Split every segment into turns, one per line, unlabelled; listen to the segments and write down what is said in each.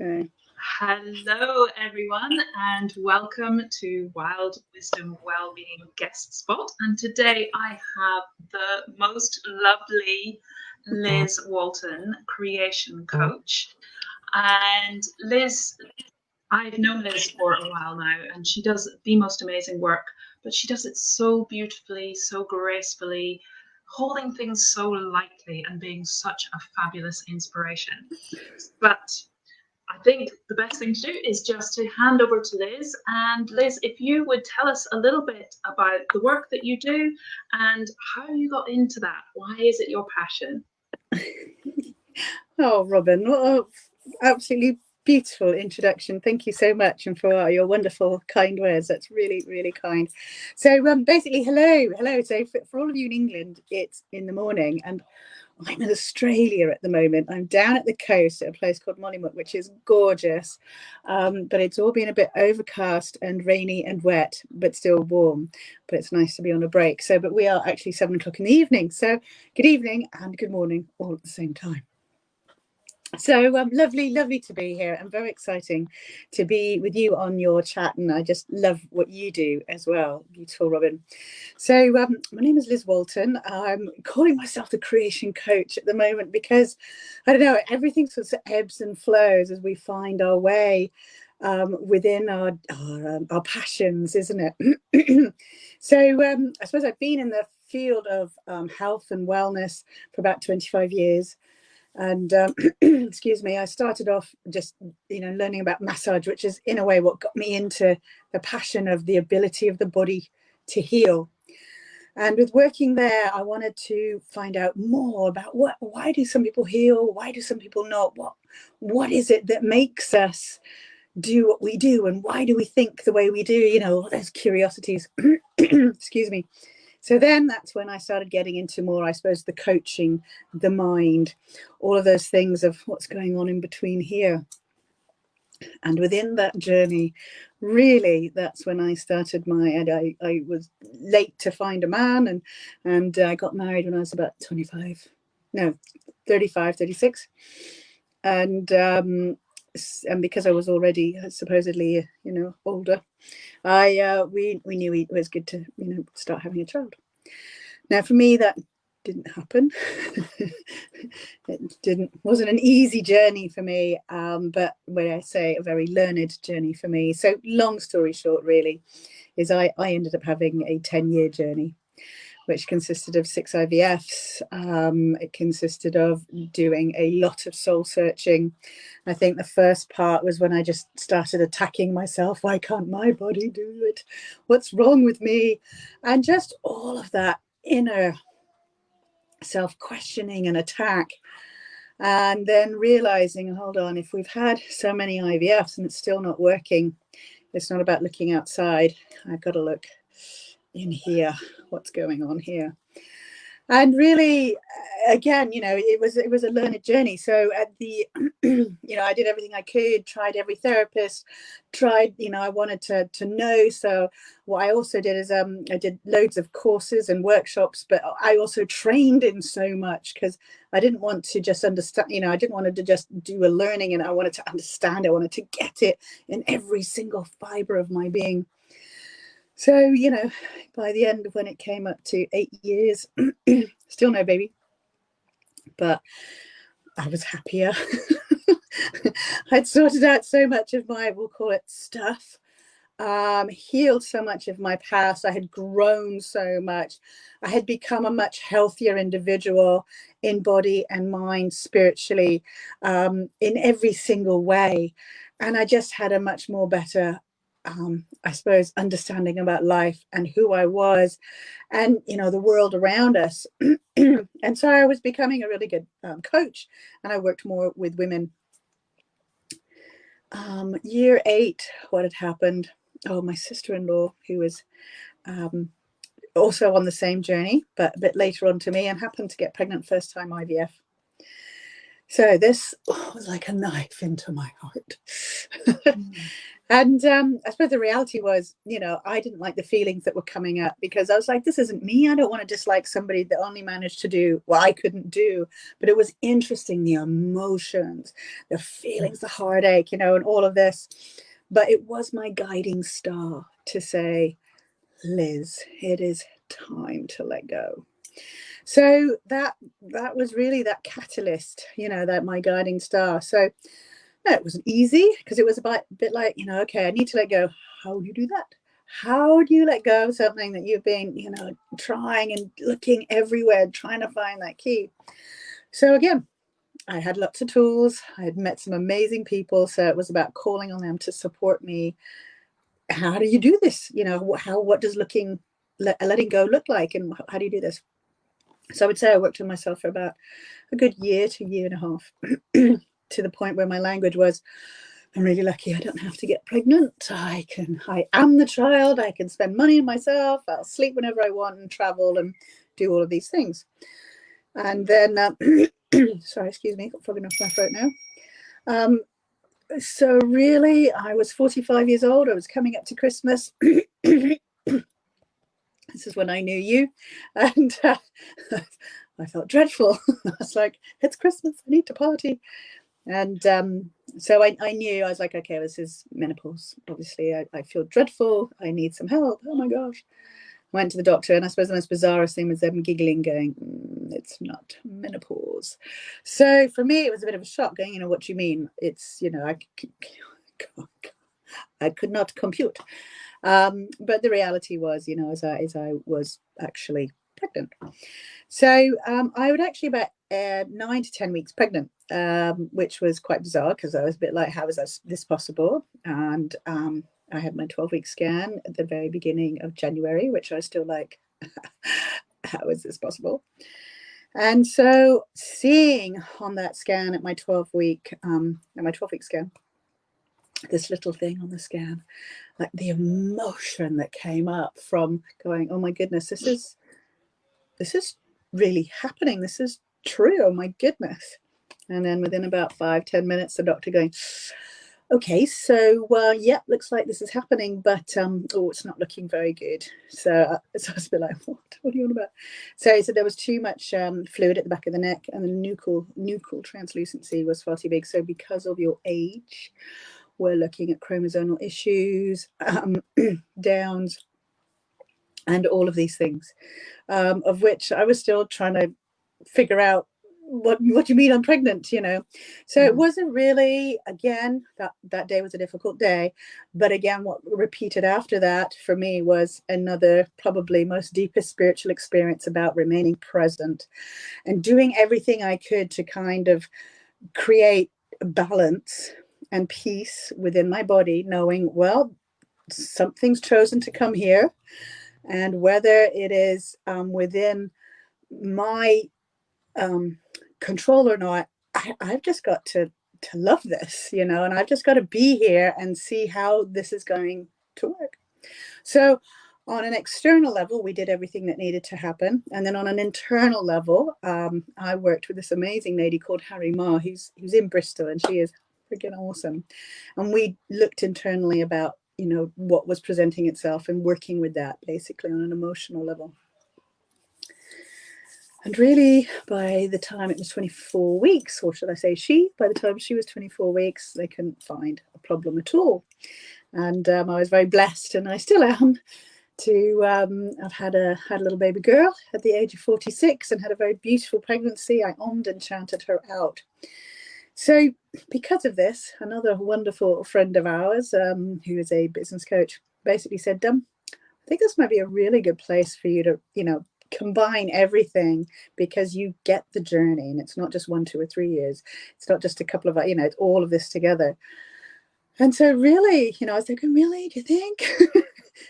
Okay.
Hello, everyone, and welcome to Wild Wisdom Wellbeing Guest Spot. And today I have the most lovely Liz Walton, creation coach. And Liz, I've known Liz for a while now, and she does the most amazing work, but she does it so beautifully, so gracefully, holding things so lightly and being such a fabulous inspiration. But I think the best thing to do is just to hand over to Liz. And Liz, if you would tell us a little bit about the work that you do and how you got into that. Why is it your passion?
Oh, Robin, what a absolutely beautiful introduction. Thank you so much, and for your wonderful, kind words. That's really, really kind. So, basically, hello. So, for all of you in England, it's in the morning, and I'm in Australia at the moment. I'm down at the coast at a place called Mollymook, which is gorgeous, but it's all been a bit overcast and rainy and wet, but still warm. But it's nice to be on a break. So, but we are actually 7 o'clock in the evening. So, good evening and good morning all at the same time. So lovely to be here, and very exciting to be with you on your chat, and I just love what you do as well. Beautiful, Robin. So my name is Liz Walton. I'm calling myself the creation coach at the moment because I don't know, everything sort of ebbs and flows as we find our way within our passions, isn't it? So I suppose I've been in the field of health and wellness for about 25 years. And excuse me, I started off just learning about massage, which is in a way what got me into the passion of the ability of the body to heal. And with working there, I wanted to find out more about why do some people heal, why do some people not, what is it that makes us do what we do, and why do we think the way we do, all those curiosities. Excuse me. So then that's when I started getting into more, I suppose, the coaching, the mind, all of those things of what's going on in between here. And within that journey, really, that's when I started I was late to find a man, and I got married when I was about 35, 36. And because I was already supposedly, older, we knew it was good to, start having a child. Now, for me, that didn't happen. Wasn't an easy journey for me, but when I say a very learned journey for me. So, long story short, really, is I ended up having a 10-year journey, which consisted of 6 IVFs. It consisted of doing a lot of soul searching. I think the first part was when I just started attacking myself. Why can't my body do it? What's wrong with me? And just all of that inner self-questioning and attack. And then realizing, hold on, if we've had so many IVFs and it's still not working, it's not about looking outside. I've got to look in here. What's going on here? And really, again, it was a learned journey. So at the I did everything I could, tried every therapist, I wanted to know. So what I also did is I did loads of courses and workshops, but I also trained in so much because I didn't want to just understand, I didn't want to just do a learning, and I wanted to understand. I wanted to get it in every single fiber of my being. So, by the end, when it came up to 8 years, still no baby, but I was happier. I'd sorted out so much of my, we'll call it, stuff, healed so much of my past. I had grown so much. I had become a much healthier individual in body and mind, spiritually, in every single way. And I just had a much more better I suppose, understanding about life and who I was and, the world around us. And so I was becoming a really good coach, and I worked more with women. Year 8, what had happened? Oh, my sister-in-law, who was also on the same journey, but a bit later on to me, and happened to get pregnant first time IVF. So this was like a knife into my heart. And I suppose the reality was, you know, I didn't like the feelings that were coming up, because I was like, this isn't me. I don't want to dislike somebody that only managed to do what I couldn't do. But it was interesting, the emotions, the feelings, the heartache, you know, and all of this. But it was my guiding star to say, Liz, it is time to let go. So that was really that catalyst, you know, that my guiding star. So no, it wasn't easy, because it was a bit like, you know, okay, I need to let go. How do you do that? How do you let go of something that you've been, you know, trying and looking everywhere, trying to find that key? So again, I had lots of tools. I had met some amazing people. So it was about calling on them to support me. How do you do this? You know, what does letting go look like? And how do you do this? So I would say I worked on myself for about a good year to year and a half, to the point where my language was, I'm really lucky I don't have to get pregnant. I am the child. I can spend money on myself. I'll sleep whenever I want and travel and do all of these things. And then, sorry, excuse me, got fogging off my throat now. So really, I was 45 years old. I was coming up to Christmas. This is when I knew you. And I felt dreadful. I was like, it's Christmas. I need to party. And so I knew, I was like, okay, this is menopause. Obviously, I feel dreadful. I need some help. Oh my gosh. Went to the doctor, and I suppose the most bizarrest thing was them giggling, going, it's not menopause. So for me, it was a bit of a shock, going, you know, what do you mean? It's, you know, I could not compute. But the reality was, you know, as I was actually pregnant. So I would actually about 9 to 10 weeks pregnant, which was quite bizarre, because I was a bit like, how is this possible? And I had my 12-week scan at the very beginning of January, which I was still like, how is this possible? And so seeing on that scan at my 12-week scan, this little thing on the scan, like the emotion that came up from going, oh my goodness, this is really happening. This is true. Oh my goodness. And then within about 5-10 minutes, the doctor going, okay, so yeah, looks like this is happening, but it's not looking very good. So I was a bit like, what are you on about? So he said there was too much fluid at the back of the neck, and the nuchal translucency was far too big. So because of your age, we're looking at chromosomal issues, downs, and all of these things, of which I was still trying to figure out what do you mean I'm pregnant, you know? So it wasn't really, again, that day was a difficult day. But again, what repeated after that for me was another, probably most deepest spiritual experience about remaining present and doing everything I could to kind of create balance and peace within my body, knowing, well, something's chosen to come here. And whether it is within my control or not, I've just got to love this, you know, and I've just got to be here and see how this is going to work. So on an external level, we did everything that needed to happen. And then on an internal level, I worked with this amazing lady called Harry Ma, who's in Bristol, and she is freaking awesome. And we looked internally about, you know, what was presenting itself and working with that basically on an emotional level. And really, by the time it was 24 weeks, or should I say by the time she was 24 weeks, they couldn't find a problem at all. And I was very blessed, and I still am, to I've had a little baby girl at the age of 46 and had a very beautiful pregnancy. I ommed and chanted her out. So because of this, another wonderful friend of ours, who is a business coach, basically said, I think this might be a really good place for you to, you know, combine everything, because you get the journey, and it's not just 1, 2, or 3 years. It's not just a couple of, you know, it's all of this together. And so really, you know, I was thinking, really, do you think?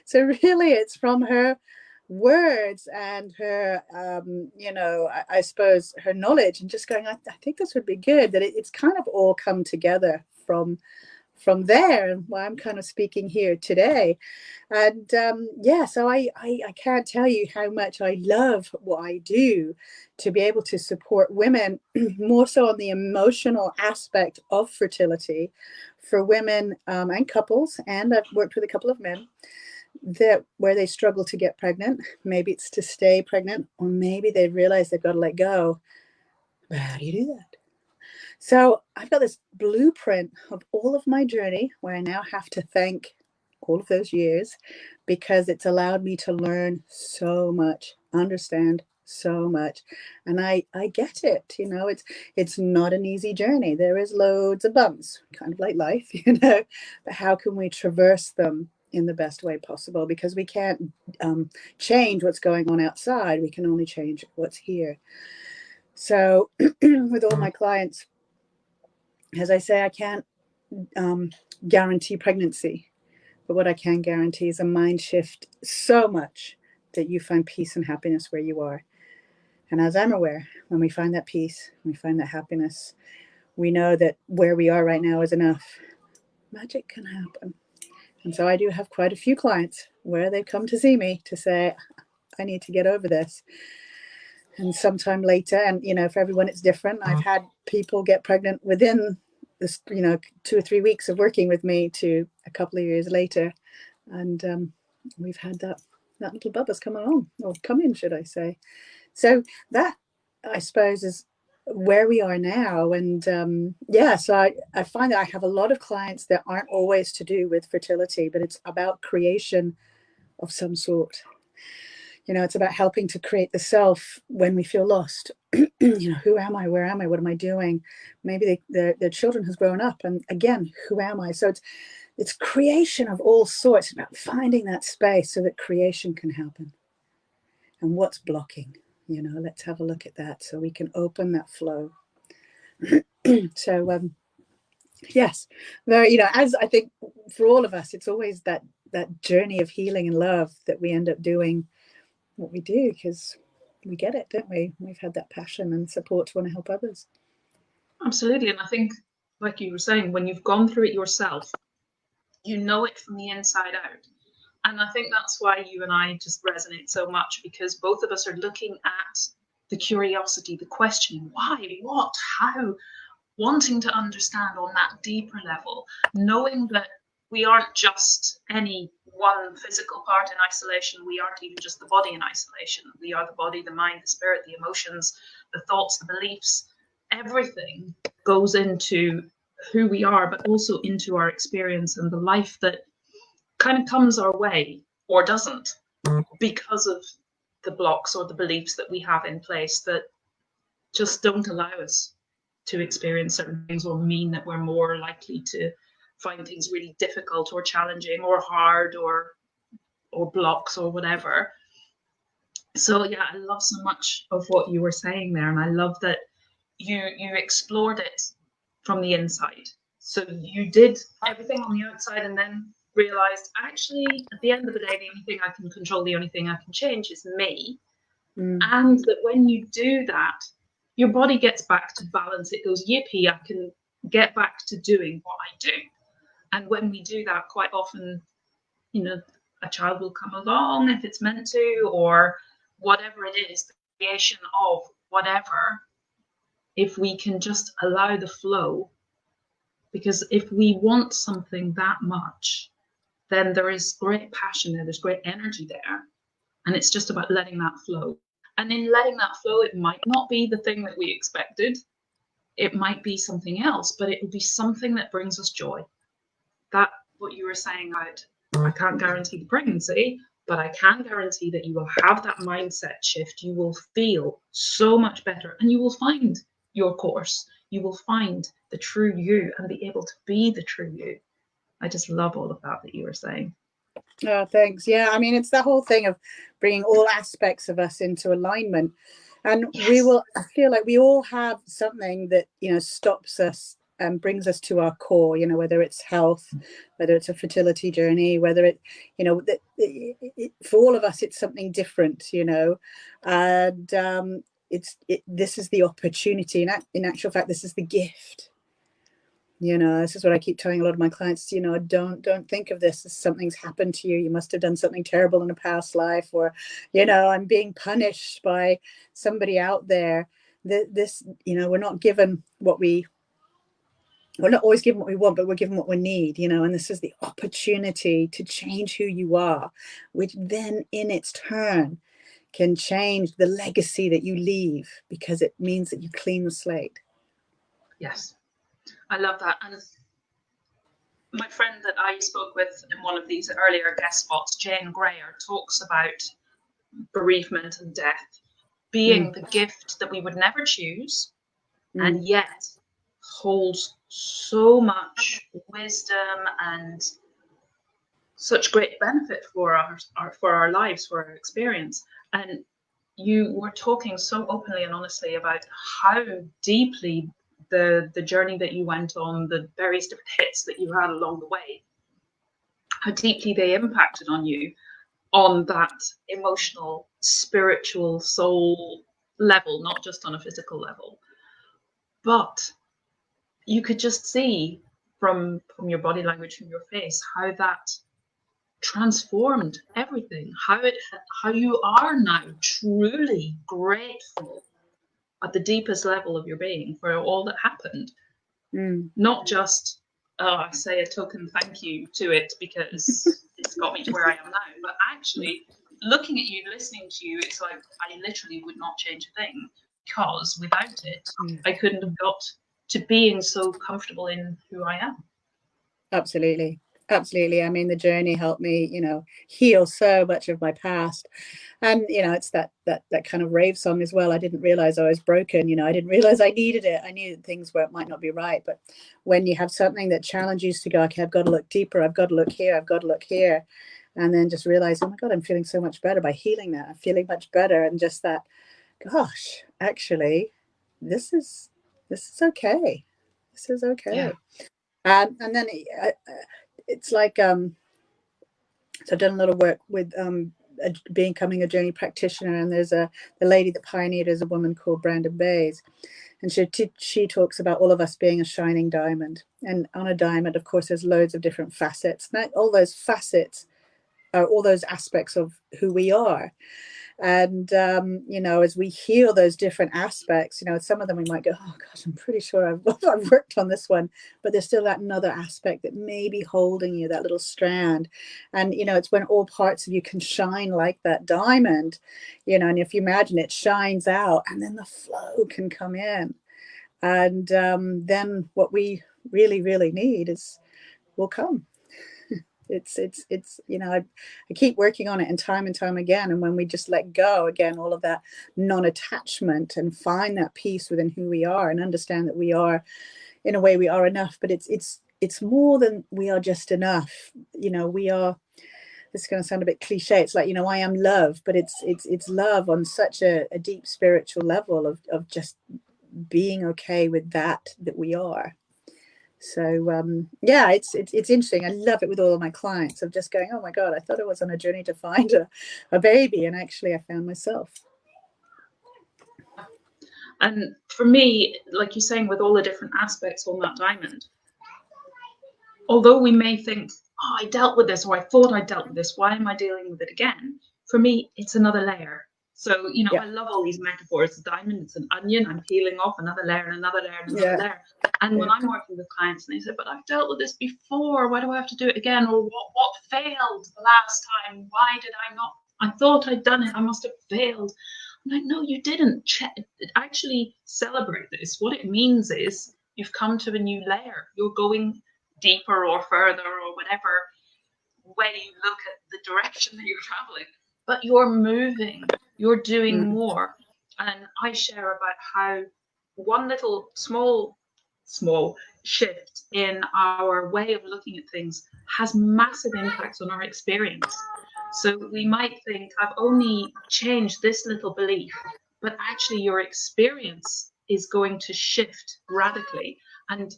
So really, it's from her words and her, you know, I suppose her knowledge, and just going, I think this would be good, that it's kind of all come together from from there, and why I'm kind of speaking here today. And yeah, so I can't tell you how much I love what I do, to be able to support women more so on the emotional aspect of fertility for women and couples. And I've worked with a couple of men that where they struggle to get pregnant. Maybe it's to stay pregnant, or maybe they realize they've got to let go. But how do you do that? So I've got this blueprint of all of my journey, where I now have to thank all of those years, because it's allowed me to learn so much, understand so much. And I get it, it's not an easy journey. There is loads of bumps, kind of like life, but how can we traverse them in the best way possible? Because we can't change what's going on outside. We can only change what's here. So with all my clients, as I say, I can't guarantee pregnancy, but what I can guarantee is a mind shift so much that you find peace and happiness where you are. And as I'm aware, when we find that peace, we find that happiness, we know that where we are right now is enough. Magic can happen. And so I do have quite a few clients where they come to see me to say, I need to get over this. And sometime later, and for everyone it's different. I've had people get pregnant within this 2 or 3 weeks of working with me to a couple of years later, and we've had that little bubba's come along, or come in, should I say. So that, I suppose, is where we are now. And so I find that I have a lot of clients that aren't always to do with fertility, but it's about creation of some sort. It's about helping to create the self when we feel lost. Who am I? Where am I? What am I doing? Maybe their children has grown up, and again, who am I? So it's creation of all sorts. It's about finding that space so that creation can happen. And what's blocking? Let's have a look at that so we can open that flow. So yes, very. As I think for all of us, it's always that journey of healing and love that we end up doing what we do, because we get it, don't we? We've had that passion and support to want to help others.
Absolutely. And I think, like you were saying, when you've gone through it yourself, you know it from the inside out. And I think that's why you and I just resonate so much, because both of us are looking at the curiosity, the question, why, what, how, wanting to understand on that deeper level, knowing that we aren't just any one physical part in isolation. We aren't even just the body in isolation. We are the body, the mind, the spirit, the emotions, the thoughts, the beliefs. Everything goes into who we are, but also into our experience and the life that kind of comes our way or doesn't, because of the blocks or the beliefs that we have in place that just don't allow us to experience certain things, or mean that we're more likely to find things really difficult or challenging or hard or blocks or whatever. So yeah, I love so much of what you were saying there, and I love that you explored it from the inside. So you did everything on the outside and then realized, actually, at the end of the day, the only thing I can control, the only thing I can change is me. And that when you do that, your body gets back to balance. It goes, yippee, I can get back to doing what I do. And when we do that, quite often, a child will come along if it's meant to, or whatever it is, the creation of whatever, if we can just allow the flow. Because if we want something that much, then there is great passion there, there's great energy there. And it's just about letting that flow. And in letting that flow, it might not be the thing that we expected. It might be something else, but it will be something that brings us joy. That, what you were saying about, I can't guarantee the pregnancy, but I can guarantee that you will have that mindset shift. You will feel so much better, and you will find your course. You will find the true you and be able to be the true you. I just love all of that you were saying.
Oh, thanks. Yeah, I mean, it's the whole thing of bringing all aspects of us into alignment. And
Yes.
I feel like we all have something that, stops us and brings us to our core, whether it's health, whether it's a fertility journey, whether for all of us, it's something different, and this is the opportunity. In actual fact, this is the gift You know, this is what I keep telling a lot of my clients, you know, don't think of this as something's happened to you. You must have done something terrible in a past life, or, you know, I'm being punished by somebody out there. This, you know, we're not given what we're not always given what we want, but we're given what we need, you know, and this is the opportunity to change who you are, which then in its turn can change the legacy that you leave, because it means that you clean the slate.
Yes, I love that. And my friend that I spoke with in one of these earlier guest spots, Jane Greyer, talks about bereavement and death being the gift that we would never choose, and yet holds so much wisdom and such great benefit for our lives, for our experience. And you were talking so openly and honestly about how deeply the journey that you went on, the various different hits that you had along the way, how deeply they impacted on you on that emotional, spiritual, soul level, not just on a physical level. But you could just see from your body language, from your face, how that transformed everything, how you are now truly grateful at the deepest level of your being for all that happened. Not just, oh, I say a token thank you to it because it's got me to where I am now, but actually looking at you, listening to you, it's like I literally would not change a thing, because without it, I couldn't have got to being so comfortable in who I am.
Absolutely. Absolutely. I mean, the journey helped me, you know, heal so much of my past. And, you know, it's that kind of rave song as well. I didn't realize I was broken. You know, I didn't realize I needed it. I knew that things might not be right. But when you have something that challenges you to go, okay, I've got to look deeper. I've got to look here. I've got to look here. And then just realize, oh my God, I'm feeling so much better by healing that. I'm feeling much better. And just that, gosh, actually, this is okay. This is okay.
Yeah.
And then it's like, so I've done a lot of work with becoming a journey practitioner, and there's the lady that pioneered is a woman called Brandon Bays, and she talks about all of us being a shining diamond, and on a diamond, of course, there's loads of different facets. Now, all those facets are all those aspects of who we are. And you know, as we heal those different aspects, you know, some of them we might go, oh gosh, I'm pretty sure I've worked on this one, but there's still that another aspect that may be holding you, that little strand. And you know, it's when all parts of you can shine like that diamond, you know, and if you imagine it shines out, and then the flow can come in, and then what we really need will come. It's you know, I keep working on it and time again, and when we just let go again, all of that non-attachment, and find that peace within who we are, and understand that we are, in a way, we are enough, but it's more than we are just enough. You know, we are, this is going to sound a bit cliche, it's like, you know, I am love, but it's love on such a deep spiritual level of just being okay with that we are. So yeah, it's interesting. I love it with all of my clients, of just going, oh my God, I thought I was on a journey to find a baby, and actually I found myself.
And for me, like you're saying, with all the different aspects on that diamond, although we may think, oh, I dealt with this, or I thought I dealt with this, why am I dealing with it again? For me, it's another layer. So, you know, I love all these metaphors. The diamond, it's an onion. I'm peeling off another layer and another layer and another layer. And when I'm working with clients and they say, but I've dealt with this before, why do I have to do it again? Or what failed the last time? Why did I not? I thought I'd done it. I must have failed. I'm like, no, you didn't. Actually celebrate this. What it means is you've come to a new layer. You're going deeper or further or whatever way you look at the direction that you're traveling. But you're moving, you're doing more. And I share about how one little small shift in our way of looking at things has massive impacts on our experience. So we might think, I've only changed this little belief, but actually your experience is going to shift radically. And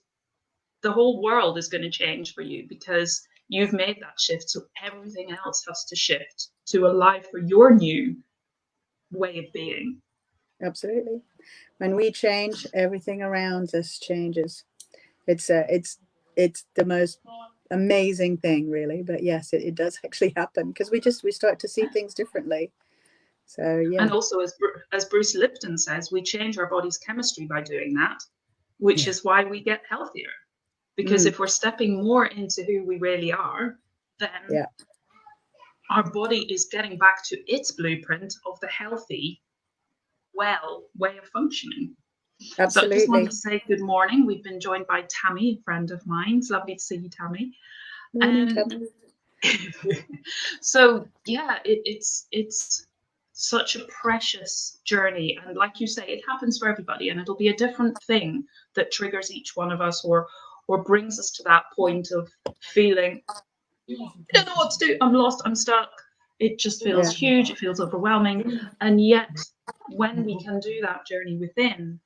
the whole world is going to change for you because you've made that shift. So everything else has to shift to allow for your new way of being.
Absolutely. When we change, everything around us changes. It's it's the most amazing thing, really. But yes, it does actually happen, because we start to see things differently. So yeah.
And also, as Bruce Lipton says, we change our body's chemistry by doing that, which
Yeah.
is why we get healthier. Because
Mm,
if we're stepping more into who we really are, then
yeah.
our body is getting back to its blueprint of the healthy, well way of functioning. So I just wanted
Absolutely.
to say good morning. We've been joined by Tammy, a friend of mine. It's lovely to see you, Tammy.
Morning,
And
Tammy.
so yeah, it's such a precious journey, and like you say, it happens for everybody, and it'll be a different thing that triggers each one of us, or brings us to that point of feeling, I don't know what to do, I'm lost, I'm stuck. It just feels
Yeah.
huge, it feels overwhelming. And yet when we can do that journey within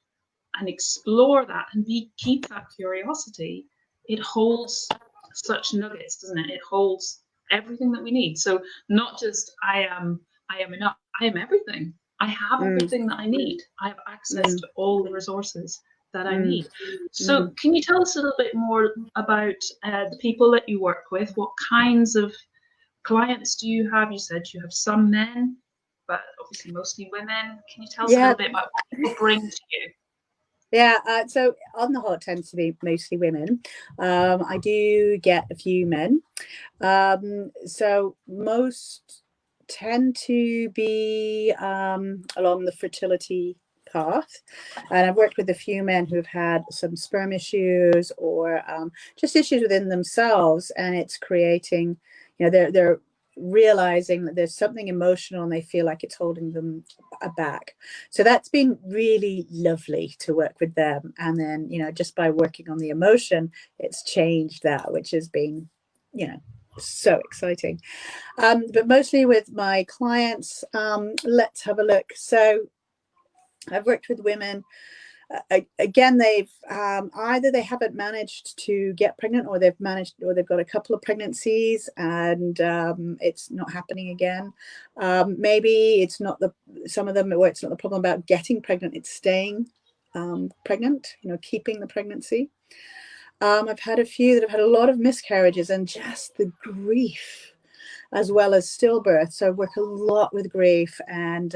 and explore that and keep that curiosity, it holds such nuggets, doesn't it? It holds everything that we need. So not just I am enough, I am everything. I have
Mm,
everything that I need. I have access
mm,
to all the resources that I
mm,
need. So
mm.
can you tell us a little bit more about the people that you work with? What kinds of clients do you have? You said you have some men, but obviously mostly women. Can you tell us a
Yeah.
little bit about what people bring to you?
Yeah, so on the whole, it tends to be mostly women. I do get a few men. So most tend to be along the fertility path. And I've worked with a few men who've had some sperm issues, or just issues within themselves, and it's creating, they're realizing that there's something emotional and they feel like it's holding them back. So that's been really lovely to work with them. And then, just by working on the emotion, it's changed that, which has been, so exciting. But mostly with my clients, let's have a look. So I've worked with women. Again, they've either they haven't managed to get pregnant, or they've got a couple of pregnancies, and it's not happening again. Maybe it's not some of them where it's not the problem about getting pregnant, it's staying pregnant, keeping the pregnancy. I've had a few that have had a lot of miscarriages and just the grief, as well as stillbirth. So I work a lot with grief, and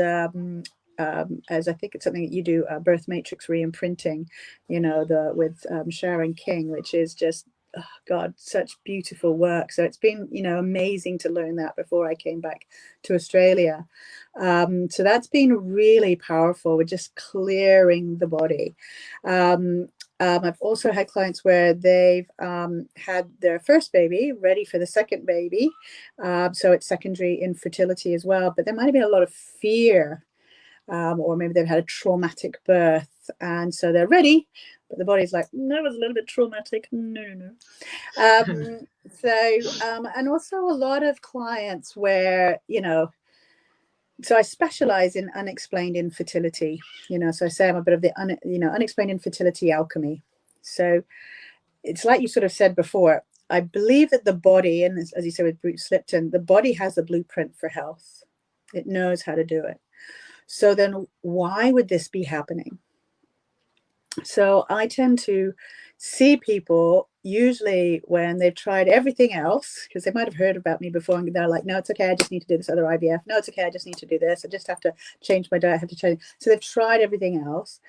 as I think it's something that you do, birth matrix re-imprinting, with Sharon King, which is just, oh God, such beautiful work. So it's been, amazing to learn that before I came back to Australia. So that's been really powerful with just clearing the body. I've also had clients where they've had their first baby, ready for the second baby. So it's secondary infertility as well. But there might have been a lot of fear, or maybe they've had a traumatic birth. And so they're ready, but the body's like, no, it was a little bit traumatic. No, no, no. And also a lot of clients where, so I specialize in unexplained infertility, so I say I'm a bit of the unexplained infertility alchemy. So it's like you sort of said before, I believe that the body, and as you said with Bruce Lipton, the body has a blueprint for health. It knows how to do it. So then why would this be happening? So I tend to see people usually when they've tried everything else, because they might have heard about me before, and they're like, no, it's okay, I just need to do this other IVF. No, it's okay, I just need to do this. I just have to change my diet. I have to change. So they've tried everything else,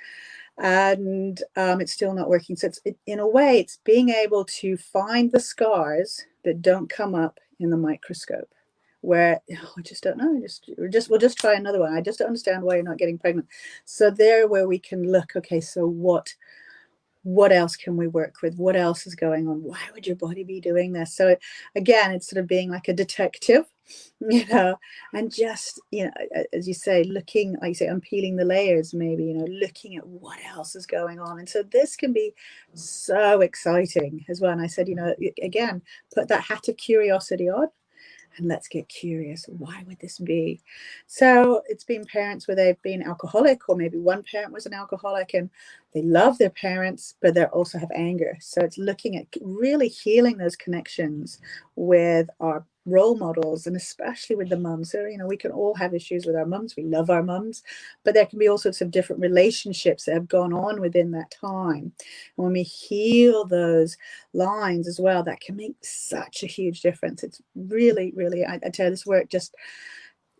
and it's still not working. So in a way, it's being able to find the scars that don't come up in the microscope, where I just don't know. We'll just try another one. I just don't understand why you're not getting pregnant. So there, where we can look. Okay, so what else can we work with? What else is going on? Why would your body be doing this? So again, it's sort of being like a detective, and just, as you say, looking, like you say, unpeeling the layers, maybe, looking at what else is going on. And so this can be so exciting as well. And I said, again, put that hat of curiosity on, and let's get curious. Why would this be? So it's been parents where they've been alcoholic, or maybe one parent was an alcoholic and they love their parents, but they also have anger. So it's looking at really healing those connections with our role models, and especially with the mums. So, you know, we can all have issues with our mums. We love our mums, but there can be all sorts of different relationships that have gone on within that time. And when we heal those lines as well, that can make such a huge difference. It's really, really, I tell you, this work just,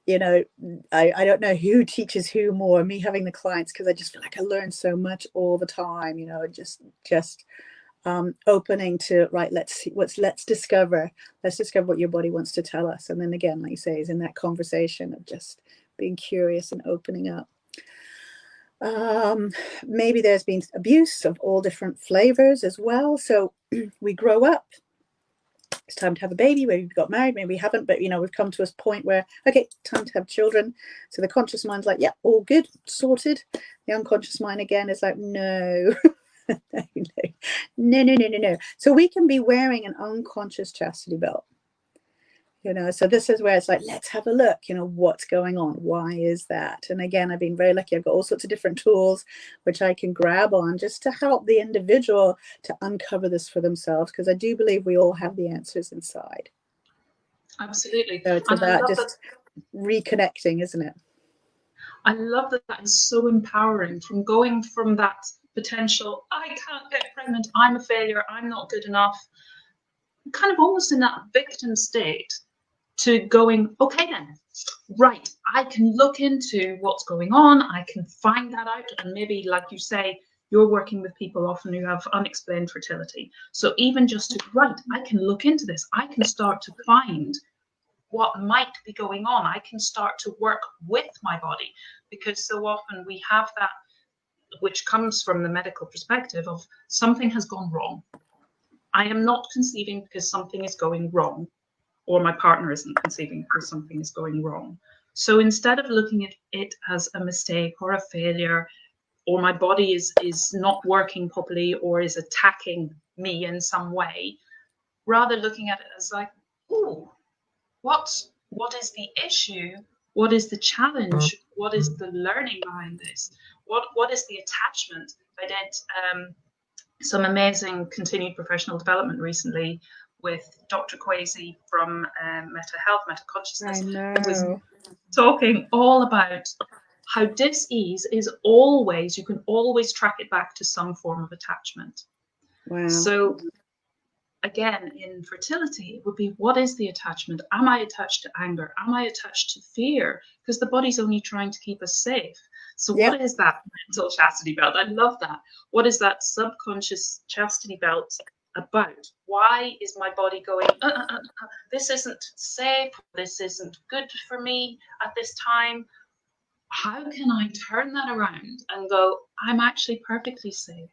you know, I don't know who teaches who more, me having the clients, because I just feel like I learn so much all the time, you know, just opening to, right, let's discover what your body wants to tell us. And then again, like you say, is in that conversation of just being curious and opening up. Maybe there's been abuse of all different flavors as well. So we grow up, it's time to have a baby. Maybe we've got married, maybe we haven't, but you know, we've come to a point where, okay, time to have children. So the conscious mind's like, yeah, all good, sorted. The unconscious mind again is like, no. No. So we can be wearing an unconscious chastity belt, you know. So this is where it's like, let's have a look, you know, what's going on, why is that? And again, I've been very lucky. I've got all sorts of different tools which I can grab on just to help the individual to uncover this for themselves, because I do believe we all have the answers inside.
Absolutely.
So it's about just reconnecting, isn't it?
I love that. That is so empowering, from going from that potential, I can't get pregnant, I'm a failure, I'm not good enough, kind of almost in that victim state, to going, okay then, right, I can look into what's going on, I can find that out. And maybe, like you say, you're working with people often who have unexplained fertility. So even just to, right, I can look into this, I can start to find what might be going on, I can start to work with my body. Because so often we have that, which comes from the medical perspective of something has gone wrong. I am not conceiving because something is going wrong, or my partner isn't conceiving because something is going wrong. So instead of looking at it as a mistake or a failure, or my body is not working properly or is attacking me in some way, rather looking at it as like, oh, what is the issue? What is the challenge? What is the learning behind this? What is the attachment? I did some amazing continued professional development recently with Dr. Kwesi from Meta Health, Meta Consciousness, who was talking all about how dis-ease is always, you can always track it back to some form of attachment.
Wow.
So again, in fertility, it would be, what is the attachment? Am I attached to anger? Am I attached to fear? Because the body's only trying to keep us safe. So what is that mental chastity belt? I love that. What is that subconscious chastity belt about? Why is my body going, this isn't safe, this isn't good for me at this time? How can I turn that around and go, I'm actually perfectly safe?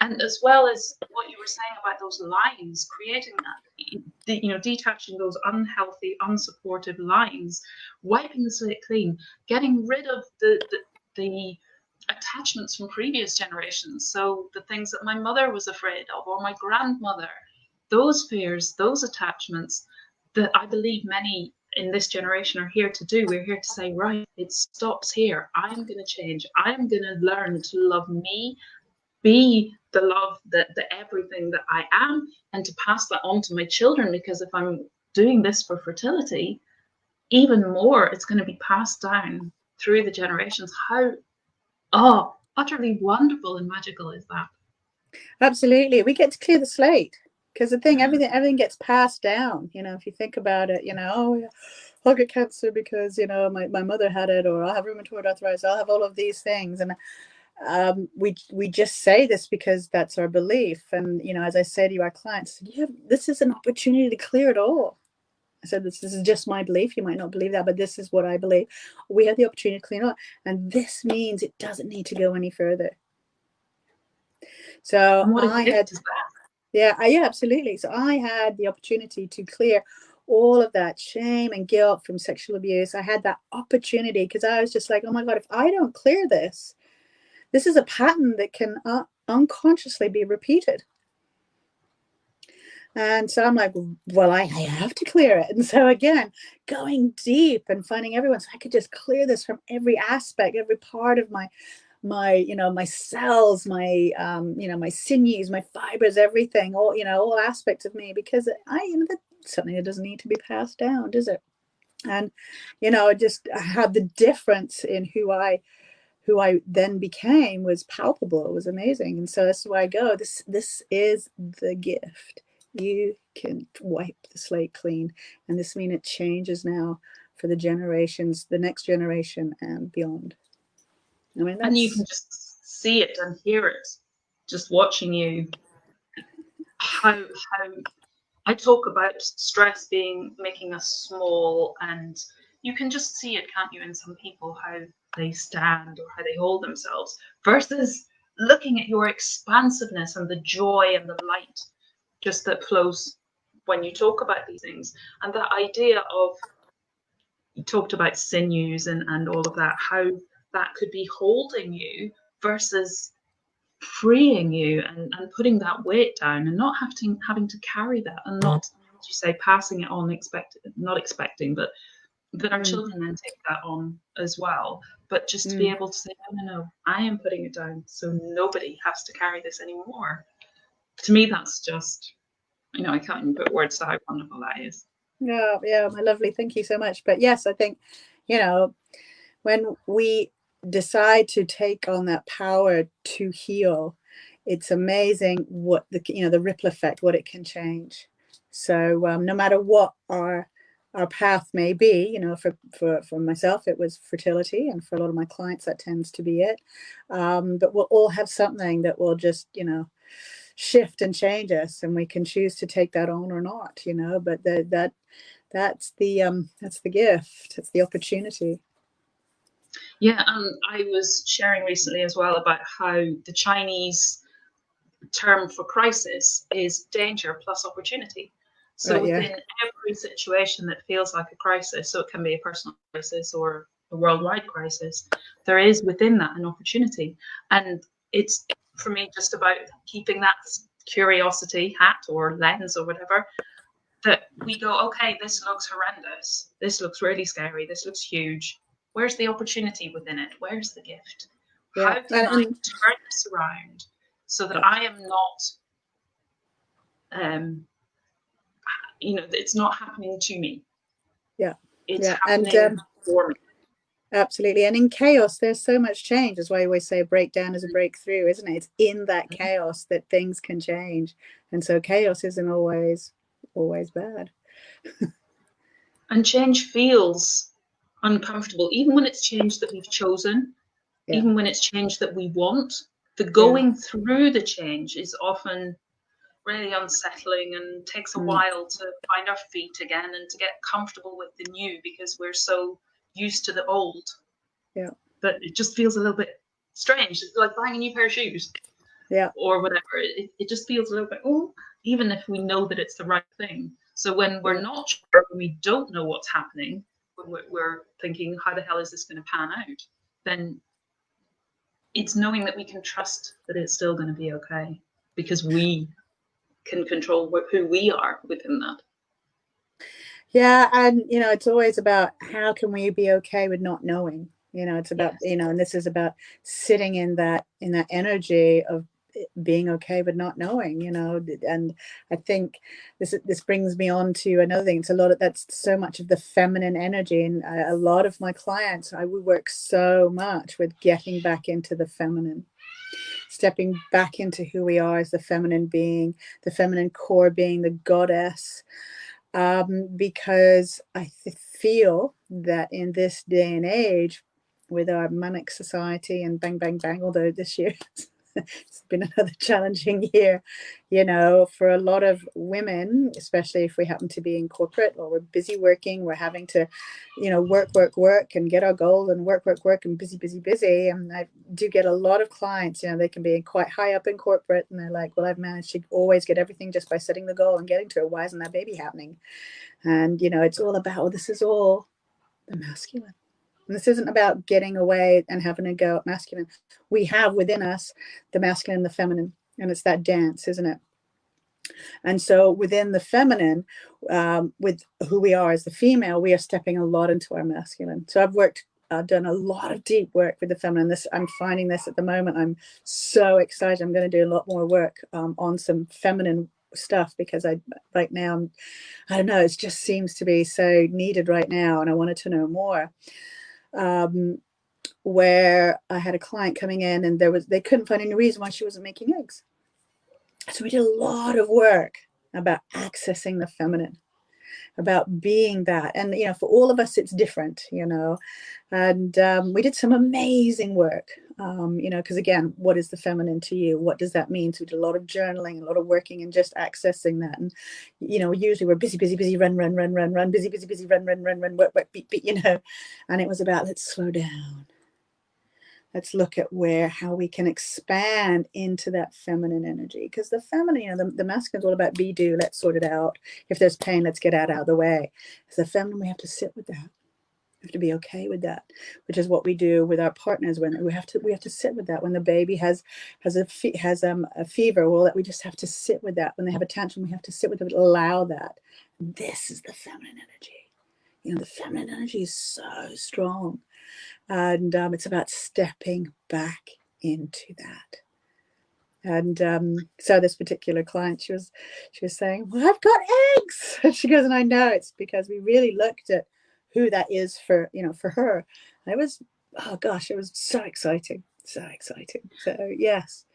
And as well as what you were saying about those lines, creating that, you know, detaching those unhealthy, unsupportive lines, wiping the slate clean, getting rid of the attachments from previous generations. So the things that my mother was afraid of, or my grandmother, those fears, those attachments that I believe many in this generation are here to do. We're here to say, right, it stops here. I'm going to change. I'm going to learn to love me, be the love, the everything that I am, and to pass that on to my children. Because if I'm doing this for fertility, even more, it's going to be passed down through the generations. How, utterly wonderful and magical is that?
Absolutely. We get to clear the slate. Because the thing, everything gets passed down. You know, if you think about it, you know, oh, yeah, I'll get cancer because, you know, my mother had it, or I'll have rheumatoid arthritis, I'll have all of these things. And we just say this because that's our belief. And, you know, as I say to our clients, this is an opportunity to clear it all. I said, this is just my belief. You might not believe that, but this is what I believe. We have the opportunity to clean it up. And this means it doesn't need to go any further. So I had... Yeah, absolutely. So I had the opportunity to clear all of that shame and guilt from sexual abuse. I had that opportunity because I was just like, oh my God, if I don't clear this, this is a pattern that can unconsciously be repeated. And so I'm like, well, I have to clear it. And so again, going deep and finding everyone, so I could just clear this from every aspect, every part of my my cells, my sinews, my fibers, everything, all aspects of me, because that's something that doesn't need to be passed down, does it? And just had the difference in who I then became was palpable. It was amazing. And so that's why I go, this is the gift. You can wipe the slate clean. And this means it changes now for the next generation and beyond. I mean,
and you can just see it and hear it, just watching you. How I talk about stress making us small, and you can just see it, can't you, in some people, how they stand or how they hold themselves, versus looking at your expansiveness and the joy and the light just that flows when you talk about these things. And that idea of, you talked about sinews and all of that, how that could be holding you versus freeing you and putting that weight down, and not having to carry that, and not, as you say, passing it on, not expecting, but that our children then take that on as well. But just to be able to say, no, I am putting it down, so nobody has to carry this anymore. To me, that's just, I can't even put words to how wonderful that is.
Yeah, my lovely, thank you so much. But yes, I think, when we decide to take on that power to heal, it's amazing what the ripple effect, what it can change. So no matter what our path may be, for myself it was fertility, and for a lot of my clients that tends to be it. But we'll all have something that will just shift and change us, and we can choose to take that on or not. But that's the gift. It's the opportunity.
Yeah, and I was sharing recently as well about how the Chinese term for crisis is danger plus opportunity. So within every situation that feels like a crisis, so it can be a personal crisis or a worldwide crisis, there is within that an opportunity. And it's, for me, just about keeping that curiosity hat or lens or whatever, that we go, okay, this looks horrendous. This looks really scary. This looks huge. Where's the opportunity within it? Where's the gift? How can I turn this around so that I am not, it's not happening to me. It's happening for me.
Absolutely. And in chaos, there's so much change. That's why I always say a breakdown is a breakthrough, isn't it? It's in that chaos that things can change. And so chaos isn't always bad.
And change feels uncomfortable, even when it's change that we've chosen, even when it's change that we want. The going through the change is often really unsettling and takes a while to find our feet again and to get comfortable with the new, because we're so used to the old.
Yeah.
But it just feels a little bit strange. It's like buying a new pair of shoes.
Yeah.
Or whatever. It just feels a little bit, even if we know that it's the right thing. So when we're not sure, when we don't know what's happening, when we're thinking, how the hell is this going to pan out? Then it's knowing that we can trust that it's still going to be okay, because we can control who we are within that.
Yeah, and it's always about how can we be okay with not knowing. It's about and this is about sitting in that energy of being okay with not knowing. And I think this brings me on to another thing. It's that's so much of the feminine energy, and a lot of my clients, we work so much with getting back into the feminine, stepping back into who we are as the feminine being, the feminine core being, the goddess. Because I feel that in this day and age, with our manic society and bang, bang, bang, although this year it's been another challenging year, for a lot of women, especially if we happen to be in corporate or we're busy working, we're having to, work and get our goals and work and busy. And I do get a lot of clients, they can be quite high up in corporate and they're like, well, I've managed to always get everything just by setting the goal and getting to it. Why isn't that baby happening? And, it's all about, this is all the masculine. And this isn't about getting away and having a go at masculine. We have within us the masculine and the feminine, and it's that dance, isn't it? And so within the feminine, with who we are as the female, we are stepping a lot into our masculine. So I've worked done a lot of deep work with the feminine. I'm finding this at the moment. I'm so excited. I'm going to do a lot more work on some feminine stuff, because right now, I don't know, it just seems to be so needed right now, and I wanted to know more. Where I had a client coming in, and they couldn't find any reason why she wasn't making eggs. So we did a lot of work about accessing the feminine, about being that. And, for all of us, it's different, and we did some amazing work, because again, what is the feminine to you? What does that mean? So we did a lot of journaling, a lot of working, and just accessing that. And, usually we're busy, run, busy, run, work, beat, and it was about, let's slow down. Let's look at how we can expand into that feminine energy. Because the feminine, the masculine is all about be, do, let's sort it out. If there's pain, let's get out of the way. As the feminine, we have to sit with that. We have to be okay with that, which is what we do with our partners. When we have to sit with that. When the baby has a fever, well, we just have to sit with that. When they have a tantrum, we have to sit with it, allow that. This is the feminine energy. The feminine energy is so strong. And it's about stepping back into that. And so this particular client, she was saying, well, I've got eggs. And she goes, and I know it's because we really looked at who that is for her. And it was, oh gosh, it was so exciting. So yes.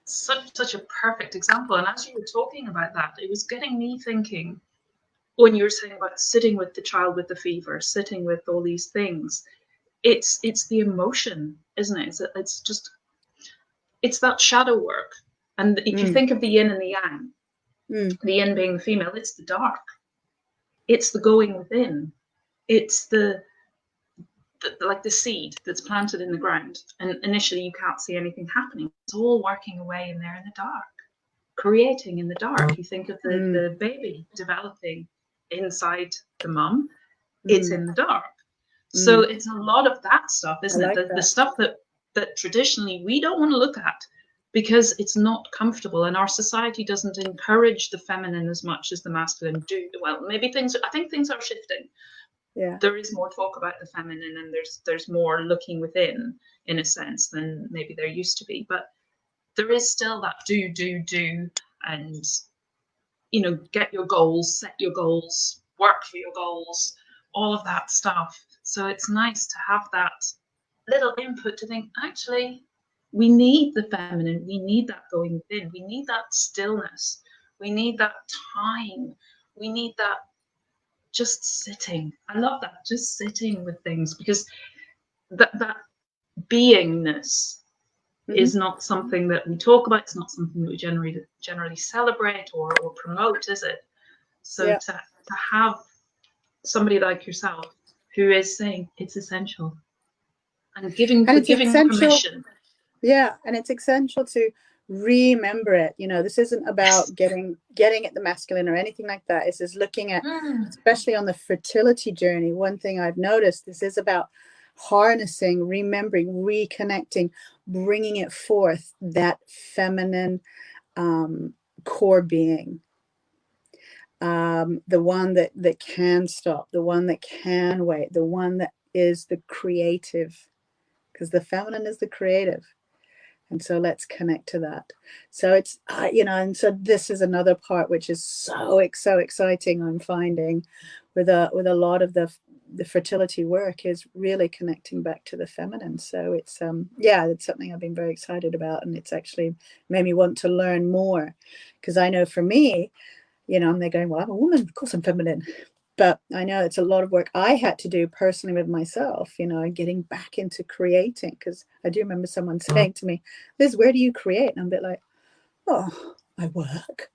Such a perfect example. And as you were talking about that, it was getting me thinking, when you were saying about sitting with the child with the fever, sitting with all these things, it's the emotion, isn't it? It's that shadow work. And if you think of the yin and the yang, the yin being the female, it's the dark. It's the going within. It's the like the seed that's planted in the ground. And initially you can't see anything happening. It's all working away in there in the dark, creating in the dark. You think of the baby developing inside the mum, it's in the dark. So it's a lot of that stuff, isn't it? The stuff that traditionally we don't want to look at because it's not comfortable, and our society doesn't encourage the feminine as much as the masculine do. Well, maybe I think things are shifting.
Yeah.
There is more talk about the feminine, and there's more looking within, in a sense, than maybe there used to be. But there is still that do, and get your goals, set your goals, work for your goals, all of that stuff. So it's nice to have that little input to think, actually, we need the feminine. We need that going within. We need that stillness. We need that time. We need that just sitting. I love that, just sitting with things, because that beingness is not something that we talk about. It's not something that we generally celebrate or promote, is it? So to have somebody like yourself who is saying it's essential and giving permission.
Yeah, and it's essential to remember it. This isn't about getting at the masculine or anything like that. It's just looking at, especially on the fertility journey, one thing I've noticed, this is about harnessing, remembering, reconnecting, bringing it forth, that feminine core being, the one that can stop, the one that can wait, the one that is the creative, because the feminine is the creative. And so let's connect to that. So it's, and so this is another part which is so exciting. I'm finding with a lot of the fertility work is really connecting back to the feminine. So it's, it's something I've been very excited about. And it's actually made me want to learn more, because I know for me, and they're going, well, I'm a woman, of course I'm feminine. But I know it's a lot of work I had to do personally with myself, getting back into creating. Because I do remember someone saying to me, Liz, where do you create? And I'm a bit like, oh, I work.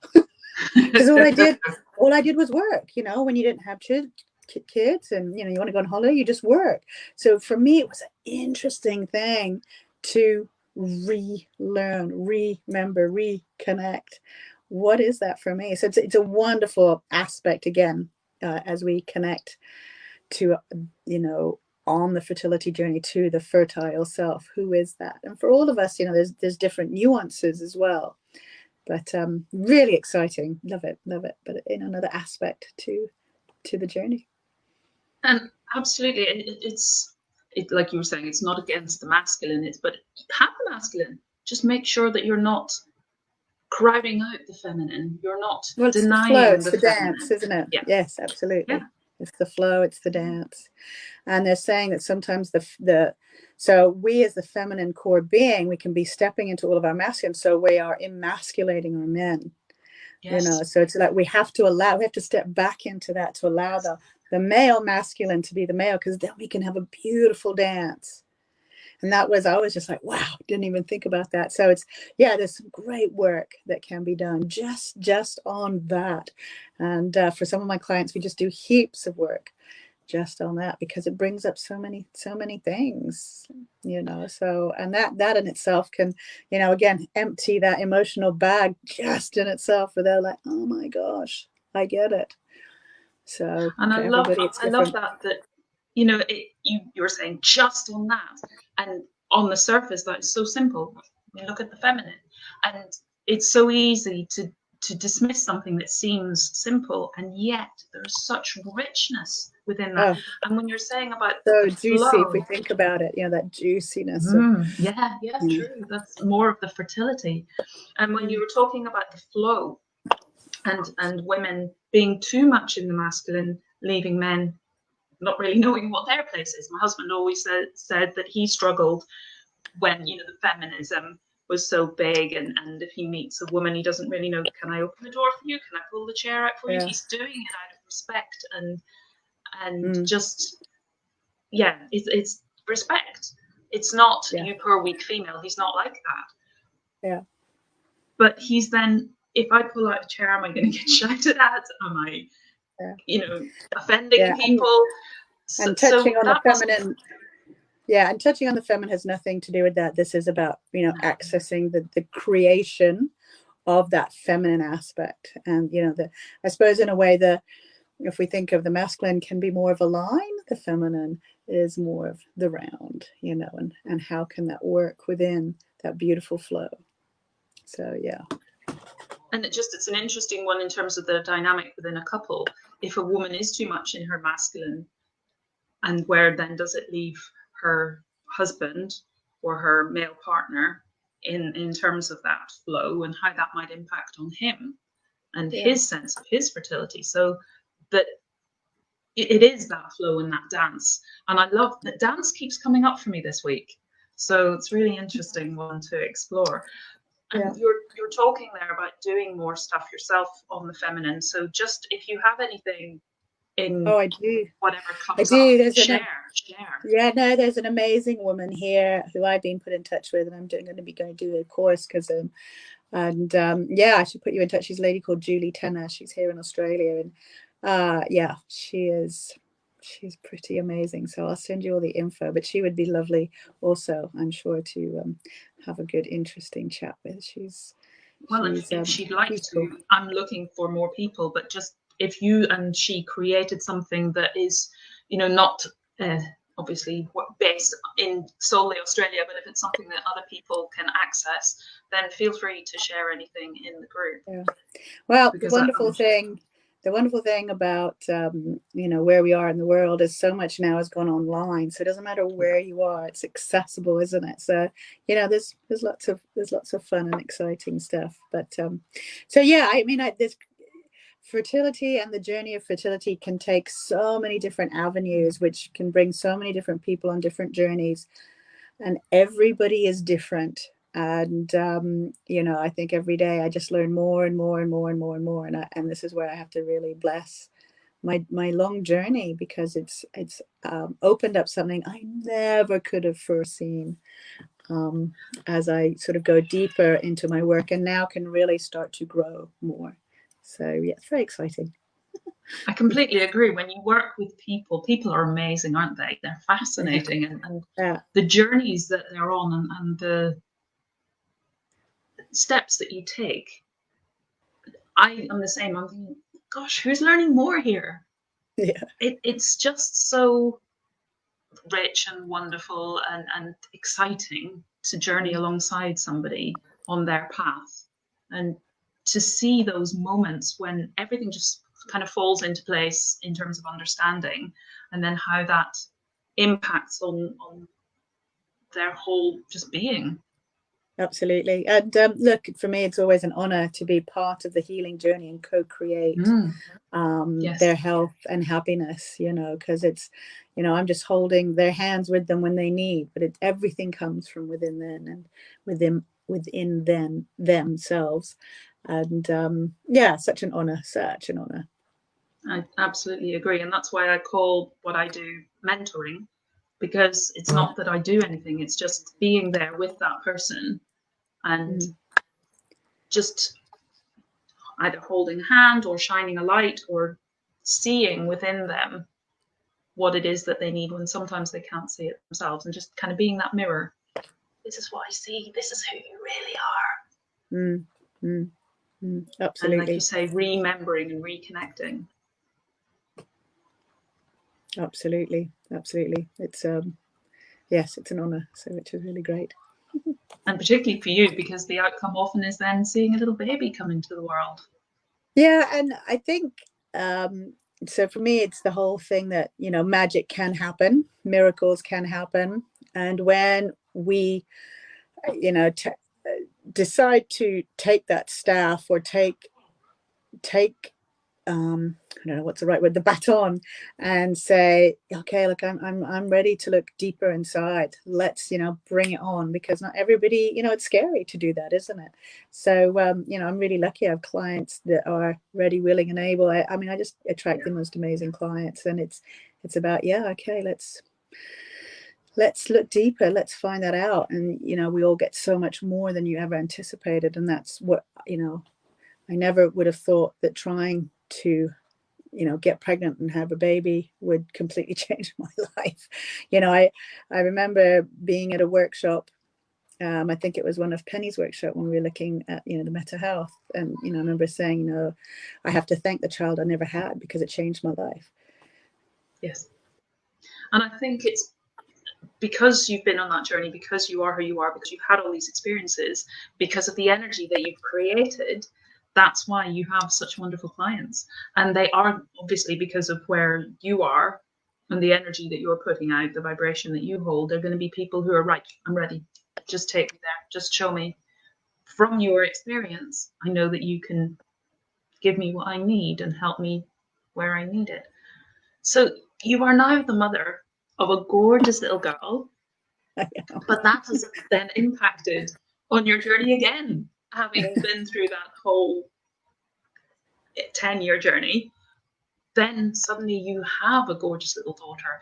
Because all I did was work, when you didn't have kids and, you want to go on holiday, you just work. So for me, it was an interesting thing to relearn, remember, reconnect. What is that for me? So it's a wonderful aspect, again, as we connect to, on the fertility journey to the fertile self. Who is that? And for all of us, there's different nuances as well. But really exciting. Love it. But in another aspect to the journey.
And absolutely, it, like you were saying, it's not against the masculine, but have the masculine. Just make sure that you're not crowding out the feminine. You're not
Well, it's the flow,
denying
it's
the
the dance,
feminine.
isn't it?
Yeah.
Yes,
Yeah.
absolutely. It's the flow, it's the dance. And they're saying that sometimes so we as the feminine core being, we can be stepping into all of our masculine, so we are emasculating our men.
Yes.
So it's like we have to step back into that to allow the male masculine to be the male, because then we can have a beautiful dance. And I was just like, wow, didn't even think about that. So there's some great work that can be done just on that. And for some of my clients, we just do heaps of work just on that, because it brings up so many things, so, and that in itself can, again, empty that emotional bag just in itself, where they're like, oh my gosh, I get it. So
and
for everybody it's different.
I love that you were saying just on that, and on the surface that is so simple. You look at the feminine, and it's so easy to dismiss something that seems simple, and yet there's such richness within that. And when you're saying about
so
the
juicy,
flow,
if we think about it, that juiciness
true, that's more of the fertility. And when you were talking about the flow, and women being too much in the masculine, leaving men not really knowing what their place is. My husband always said that he struggled when the feminism was so big, and if he meets a woman, he doesn't really know, can I open the door for you, can I pull the chair out for you? He's doing it out of respect, and just it's respect. It's not you poor weak female. He's not like that. But he's then, if I pull out a chair, am I going to get shouted at? Am I offending people?
And touching on the feminine, and touching on the feminine has nothing to do with that. This is about accessing the creation of that feminine aspect. And I suppose in a way, if we think of the masculine can be more of a line, the feminine is more of the round, and how can that work within that beautiful flow. So
and it's an interesting one in terms of the dynamic within a couple. If a woman is too much in her masculine, and where then does it leave her husband or her male partner in terms of that flow, and how that might impact on him and his sense of his fertility. So that it is that flow and that dance. And I love that dance keeps coming up for me this week. So it's really interesting one to explore. And you're talking there about doing more stuff yourself on the feminine. So just if you have anything in
I do.
Whatever
I
comes
do.
up,
There's
share.
There's an amazing woman here who I've been put in touch with, and I'm going to do a course because I should put you in touch. She's a lady called Julie Tenner. She's here in Australia, and she's pretty amazing. So I'll send you all the info, but she would be lovely also, I'm sure, to have a good, interesting chat with.
If she'd like
beautiful.
to, I'm looking for more people, but just if you and she created something that is, not obviously based in solely Australia, but if it's something that other people can access, then feel free to share anything in the group.
Yeah. Well, the wonderful thing about where we are in the world is so much now has gone online, so it doesn't matter where you are, it's accessible, isn't it? So there's lots of fun and exciting stuff. But this fertility and the journey of fertility can take so many different avenues, which can bring so many different people on different journeys, and everybody is different. And I think every day I just learn more and more and more and more and more, and this is where I have to really bless my long journey, because it's opened up something I never could have foreseen, as I sort of go deeper into my work and now can really start to grow more. So it's very exciting.
I completely agree. When you work with people are amazing, aren't they? They're fascinating, and the journeys that they're on, and the steps that you take. I am the same. I'm thinking, gosh, who's learning more here? It's just so rich and wonderful and exciting to journey alongside somebody on their path, and to see those moments when everything just kind of falls into place in terms of understanding, and then how that impacts on their whole just being.
Absolutely. And look, for me, it's always an honor to be part of the healing journey and co-create
Yes.
their health and happiness, you know, because it's, you know, I'm just holding their hands with them when they need, but everything comes from within them and within them themselves. And yeah, such an honor, such an honor.
I absolutely agree. And that's why I call what I do mentoring, because it's not that I do anything, it's just being there with that person and just either holding a hand or shining a light or seeing within them what it is that they need when sometimes they can't see it themselves, and just kind of being that mirror. This is what I see. This is who you really are.
Absolutely.
And like you say, remembering and reconnecting.
Absolutely. It's yes, it's an honor, so which is really great.
And particularly for you, because the outcome often is then seeing a little baby come into the world.
Yeah, and I think so for me, it's the whole thing that, you know, magic can happen, miracles can happen. And when we, you know, decide to take that staff or take I don't know what's the right word, the baton, and say, okay, look, I'm ready to look deeper inside. Let's, you know, bring it on, because not everybody, you know, it's scary to do that, isn't it? So, you know, I'm really lucky. I have clients that are ready, willing, and able. I mean, I just attract the most amazing clients, and it's about, yeah, okay, let's look deeper. Let's find that out. And, you know, we all get so much more than you ever anticipated. And that's what, you know, I never would have thought that trying to, you know, get pregnant and have a baby would completely change my life. You know, I remember being at a workshop. I think it was one of Penny's workshop when we were looking at, you know, the mental health. And, you know, I remember saying, you know, I have to thank the child I never had because it changed my life.
Yes. And I think it's because you've been on that journey, because you are who you are, because you've had all these experiences, because of the energy that you've created, that's why you have such wonderful clients. And they are obviously because of where you are and the energy that you're putting out, the vibration that you hold. They're going to be people who are right. I'm ready. Just take me there. Just show me. From your experience, I know that you can give me what I need and help me where I need it. So you are now the mother of a gorgeous little girl, but that has then impacted on your journey again, having been through that whole 10-year journey. Then suddenly you have a gorgeous little daughter.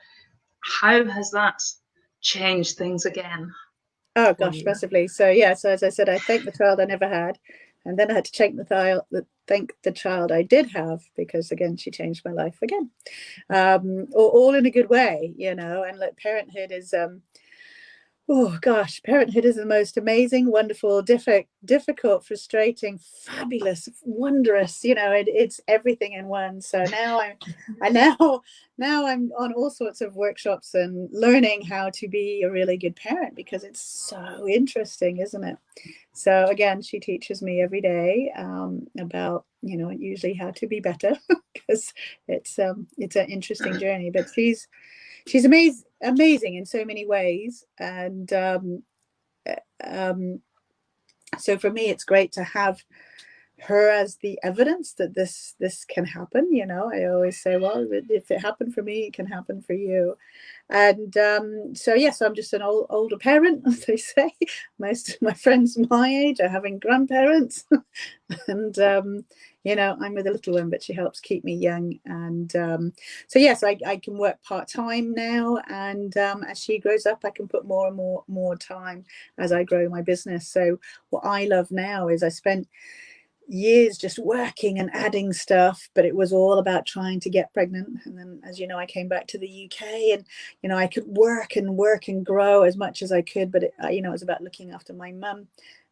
How has that changed things again?
Oh gosh, massively. So yeah, so as I said, I thank the child I never had, and then I had to thank the child I did have, because again, she changed my life again, all in a good way, you know. And like, parenthood is oh gosh, parenthood is the most amazing, wonderful, difficult, frustrating, fabulous, wondrous. You know, it's everything in one. So now I'm on all sorts of workshops and learning how to be a really good parent, because it's so interesting, isn't it? So again, she teaches me every day about, you know, usually how to be better, because it's an interesting journey. But she's amazing in so many ways. And so for me, it's great to have her as the evidence that this can happen. You know, I always say, well, if it happened for me, it can happen for you. And so yes, I'm just an older parent, as they say. Most of my friends my age are having grandparents. And you know, I'm with a little one, but she helps keep me young. And so yes, I can work part-time now, and as she grows up, I can put more and more time as I grow my business. So what I love now is I spent years just working and adding stuff, but it was all about trying to get pregnant. And then, as you know, I came back to the UK, and you know, I could work and grow as much as I could, but you know, it was about looking after my mum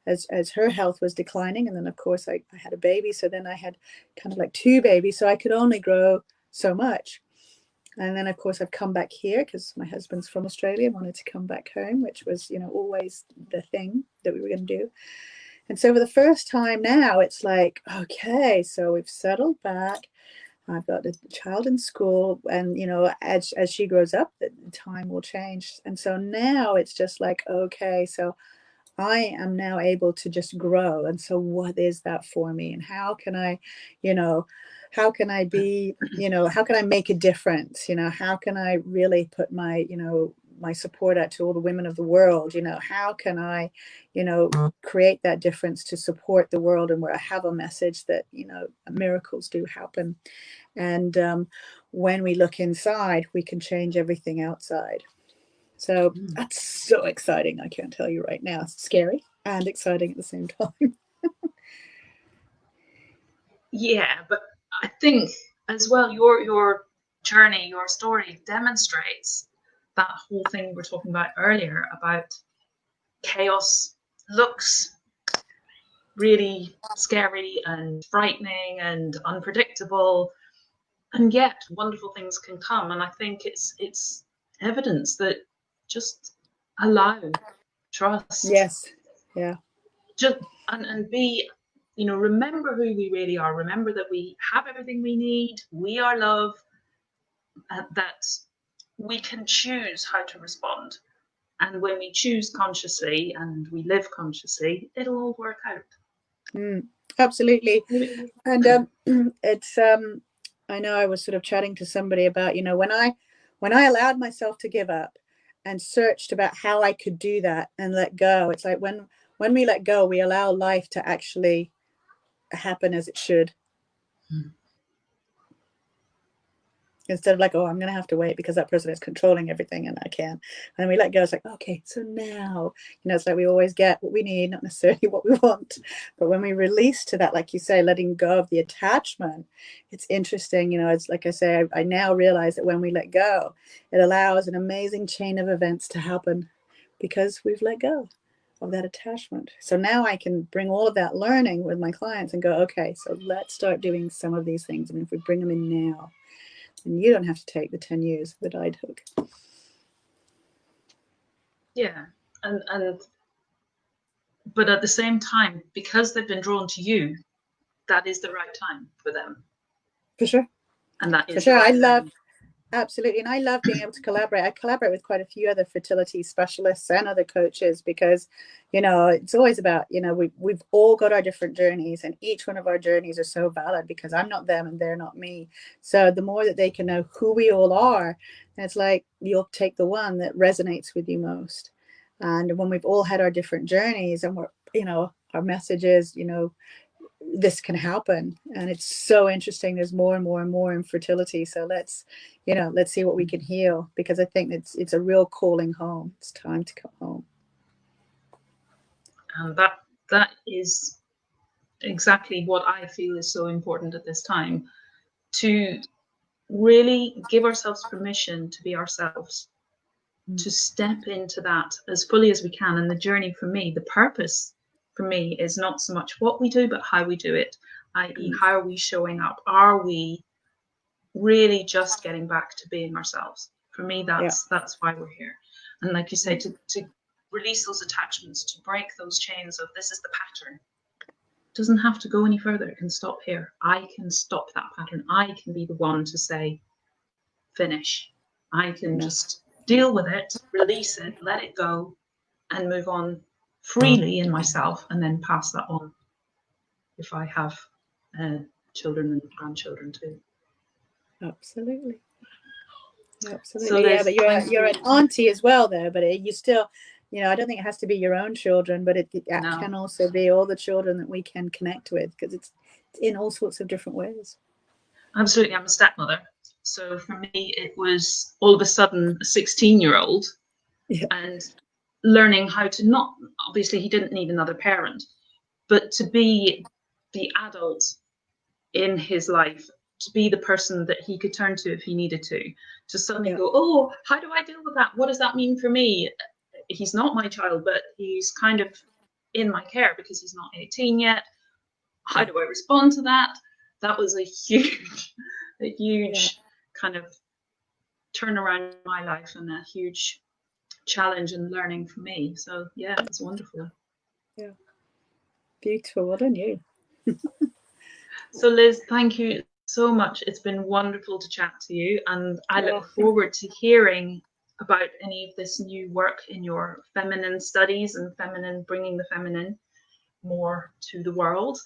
as her health was declining. And then of course I had a baby, so then I had kind of like two babies, so I could only grow so much. And then of course I've come back here because my husband's from Australia and wanted to come back home, which was, you know, always the thing that we were going to do. And so for the first time now, it's like, okay, so we've settled back. I've got a child in school, and as she grows up, the time will change. And so now it's just like, okay, so I am now able to just grow. And so what is that for me? And how can I, how can I be, how can I make a difference? How can I really put my, my support out to all the women of the world? How can I, create that difference to support the world, and where I have a message that, miracles do happen. And when we look inside, we can change everything outside. So that's so exciting. I can't tell you right now. It's scary and exciting at the same time.
Yeah, but I think as well, your journey, your story demonstrates that whole thing we were talking about earlier about chaos looks really scary and frightening and unpredictable, and yet wonderful things can come. And I think it's evidence that just allow, trust,
Yes. Yeah.
just and be, remember who we really are. Remember that we have everything we need. We are love. That we can choose how to respond, and when we choose consciously and we live consciously, it'll all work out.
Absolutely. And it's I know I was sort of chatting to somebody about, when I allowed myself to give up and searched about how I could do that and let go. It's like when we let go, we allow life to actually happen as it should. Instead of like, oh, I'm going to have to wait because that person is controlling everything and I can't. And we let go. It's like, okay, so now, it's like we always get what we need, not necessarily what we want. But when we release to that, like you say, letting go of the attachment, it's interesting. It's like I say, I now realize that when we let go, it allows an amazing chain of events to happen because we've let go of that attachment. So now I can bring all of that learning with my clients and go, okay, so let's start doing some of these things. And if we bring them in now, and you don't have to take the 10 years that I took.
Yeah. And but at the same time, because they've been drawn to you, that is the right time for them.
For sure.
And that is
for sure.
Right
I love absolutely, and I love being able to collaborate. I collaborate with quite a few other fertility specialists and other coaches because, it's always about, we've all got our different journeys, and each one of our journeys are so valid because I'm not them and they're not me. So the more that they can know who we all are, it's like you'll take the one that resonates with you most. And when we've all had our different journeys and our messages, this can happen. And it's so interesting. There's more and more and more infertility. So let's see what we can heal, because I think it's a real calling home. It's time to come home.
And that is exactly what I feel is so important at this time, to really give ourselves permission to be ourselves, to step into that as fully as we can. And the journey for me, the purpose for me, is not so much what we do, but how we do it, i.e. how are we showing up? Are we really just getting back to being ourselves? For me, that's why we're here. And like you say, to release those attachments, to break those chains of this is the pattern. It doesn't have to go any further. It can stop here. I can stop that pattern. I can be the one to say, finish. I can just deal with it, release it, let it go, and move on freely in myself, and then pass that on if I have children and grandchildren too.
Absolutely.
So
but you're an auntie as well, though. But you still, I don't think it has to be your own children, but it can also be all the children that we can connect with, because it's in all sorts of different ways.
Absolutely. I'm a stepmother. So for me, it was all of a sudden a 16-year-old and learning how to not, obviously he didn't need another parent, but to be the adult in his life, to be the person that he could turn to if he needed to suddenly go, oh, how do I deal with that? What does that mean for me? He's not my child, but he's kind of in my care because he's not 18 yet. How do I respond to that? That was a huge kind of turnaround in my life, and a huge challenge and learning for me. So yeah, it was wonderful.
Yeah. Beautiful. Well done, you.
So Liz, thank you so much. It's been wonderful to chat to you, and I
Yeah.
look forward to hearing about any of this new work in your feminine studies and bringing the feminine more to the world.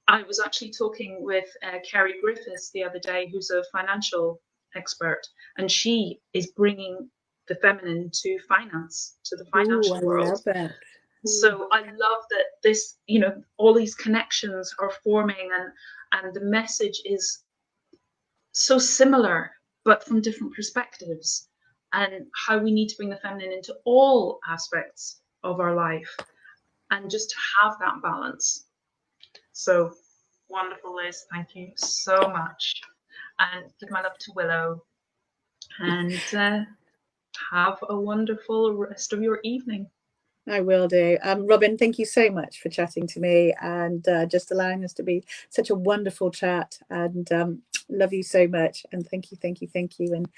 I was actually talking with Kerry Griffiths the other day, who's a financial expert, and she is bringing the feminine to finance, to the
Ooh,
financial
I
world.
love that.
So I love that this, all these connections are forming, and the message is so similar, but from different perspectives, and how we need to bring the feminine into all aspects of our life and just to have that balance. So wonderful, Liz. Thank you so much. And give my love to Willow. And have a wonderful rest of your evening.
I will do. Robin, thank you so much for chatting to me and just allowing us to be such a wonderful chat. And love you so much. And thank you, thank you, thank you. And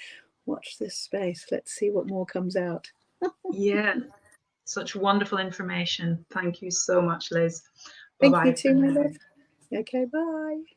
watch this space. Let's see what more comes out.
Yeah, such wonderful information. Thank you so much, Liz.
Thank you
Bye-bye for
too, my
now.
love. Okay, bye.